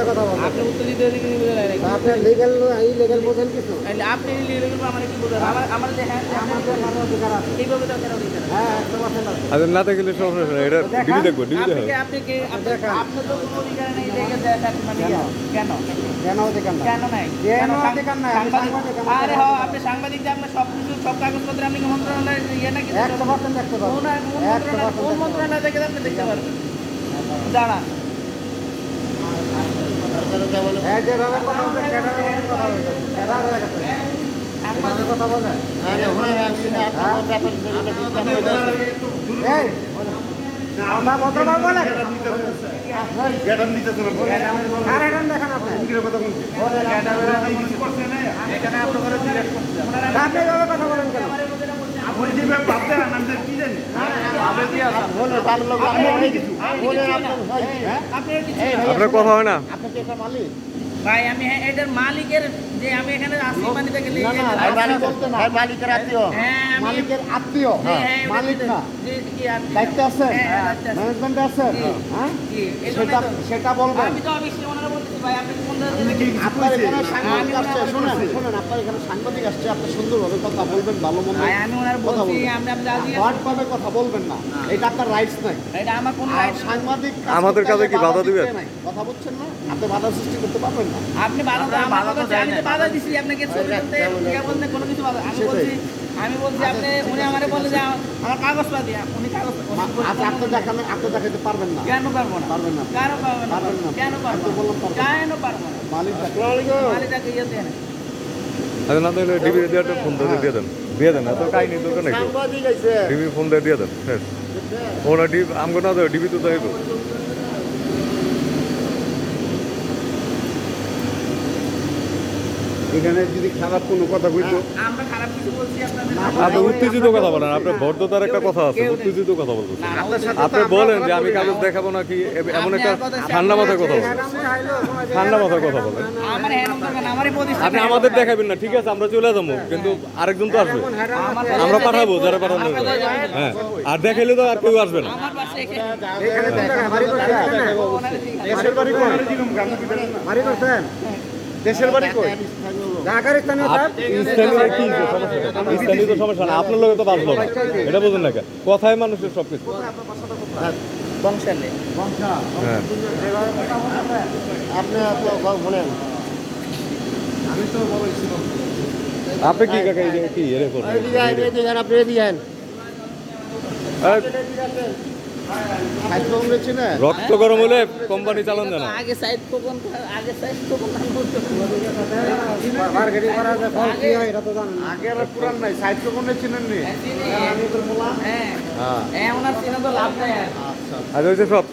কথা বলেন। আপনি উত্তর দিতে দিকে বুঝে নাই নাকি? আপনি লিগ্যাল ইলিগ্যাল বোঝেন কিছু? আপনি লিখে আমার কি বোঝান? আমার যে হ্যাঁ আমাদের মানব অধিকার আছে। এইভাবে তো কেন দিতে হ্যাঁ 100% আছে। আচ্ছা না দেখলে সমস্যা নেই, এটা ডিবি দেখবো, ডিবি দেখো। আপনি কি দেখান। আপনার তো কোনো অধিকার নেই দেখে দেখার মানে কেন? কেন কেন অধিকার না? কেন নাই? কেন অধিকার নাই? আমি সাংবাদিক সাংবাদিক, আরে হ্যাঁ আপনি সাংবাদিক যে আপনার সব কিছু সব কাগজপত্র আপনি কি মন্ত্রণালয়ের ইয়ে নাকি 100% দেখতে পারবো। কোন মন্ত্রণালয় থেকে আপনি দেখতে পারবেন জানান এই যে ভাবে কথা বলছেন, ক্যাডারের ভাবে কথা বলছেন। ক্যাডার হয়ে গেছে। আমাদের কথা বলেন। এই, কথা বলতে বলেন। আর এখন দেখেন আপনি। আপনি এভাবে কথা বলেন কেন? আপনার কথা হয় না? ভাই আমি এটার মালিকের যে আমি এখানে আসি মানে থেকে না, মালিকের আত্মীয়। হ্যাঁ আমি মালিকের আত্মীয়, মালিক না। দায়িত্বে আছে, ম্যানেজমেন্টে আছে, হ্যাঁ? সেটা বলবেন। আমি তো অবশ্যই ওনারা বলতেছি ভাই আপনি কোন আপনার এখানে সাংবাদিক আসছে, শুনেন, আপনার এখানে সাংবাদিক আসছে, আপনি সুন্দরভাবে কথা বলবেন, ভালো মন্দ ভাই আমি ওনার কথা বলছি বলবেন। আমরা রাজি আছি হটভাবে কথা বলবেন না, এটা আপনার রাইটস নাই। এটা আমার কোন আর রাইট সাংবাদিক আমাদের কাজে কি বাধা দিবেন? নাই, কথা বলছেন না, আপনি বাধা সৃষ্টি করতে পারবেন না। আপনি বাধা তো আমার কথা হচ্ছে, আমি তো বাধা দিছি আপনাকে ছবি তুলতে ইয়া বলতে কোনো কিছু বাধা আমি বলছি আপনি উনি আমারে বলে যে আমার কাগজপাতি উনি কাগজ আচ্ছা, আপনি দেখাতে পারবেন না। কেন পারবো না পারবেন না। কেন পারবো না পারবেন না। কেন পারবো আমি তো বললাম পারবেন না। কেন পারবো না মালিক মালিকটাকে ইয়ে দেন আচ্ছা না দেখলে ডিবি দিয়ে ফোন দিয়ে দেন, দিয়ে দেন, এত কাহিনী দরকার নেই। সাংবাদিক আছে। ডিবি ফোন দিয়ে দেন, হ্যাঁ ওরা ডিবি আমগো না দেবে, ডিবি তো দেবো। এখানে যদি খারাপ কোনো কথা কইতো, আমরা খারাপ কিছু বলছি আপনাদের আপনি উত্তেজিত কথা বলেন, আপনার ভদ্রতার একটা কথা আছে, উত্তেজিত কথা বলতেছেন। আপনি বলেন যে আমি কাগজ দেখাবো নাকি, এমন একটা ঠান্ডা মাথায় কথা বলেন, ঠান্ডা মাথায় কথা বলেন। আমার হ্যাঁ নম্বর কেন আমারই প্রতিষ্ঠান আপনি আমাদের দেখাবেন না, ঠিক আছে আমরা চলে যাবো, কিন্তু আরেকজন তো আসবে, আমরা পাঠাবো যারা পাঠানো হবে। হ্যাঁ আর দেখাইলে তো আর কেউ আসবে না। আমার পাশে এখানে বাড়ি দেশের বাড়ি কই? বাড়ি করছেন? দেশের বাড়ি কই? ঢাকার স্থানীয় স্যার? স্থানীয় কি সমস্যা? স্থানীয় তো সমস্যা না, আপনার লোকে তো বাঁচলো না, এটা বোঝেন না কেন? কথায় মানুষের সবকিছু। বংশালে হ্যাঁ আপনি বলেন। আমি তো বলেছি আপনি কি কাকা এই যে কি এর করবেন? আপনি দিয়েন রক্ত গরম হলে কোম্পানি চালান দেয় না। আগে সাইড কোন আগে সাইড কোন নাম বলতে মার্কেটিং করা যায়, ফল কি হয় এটা তো জানেন না। আগে আর পুরান নাই, সাইড তো কোনে চিনেন নি? আমি তো বললাম হ্যাঁ হ্যাঁ ওনার চিনা তো লাভ নাই আর আচ্ছা ওই যে সব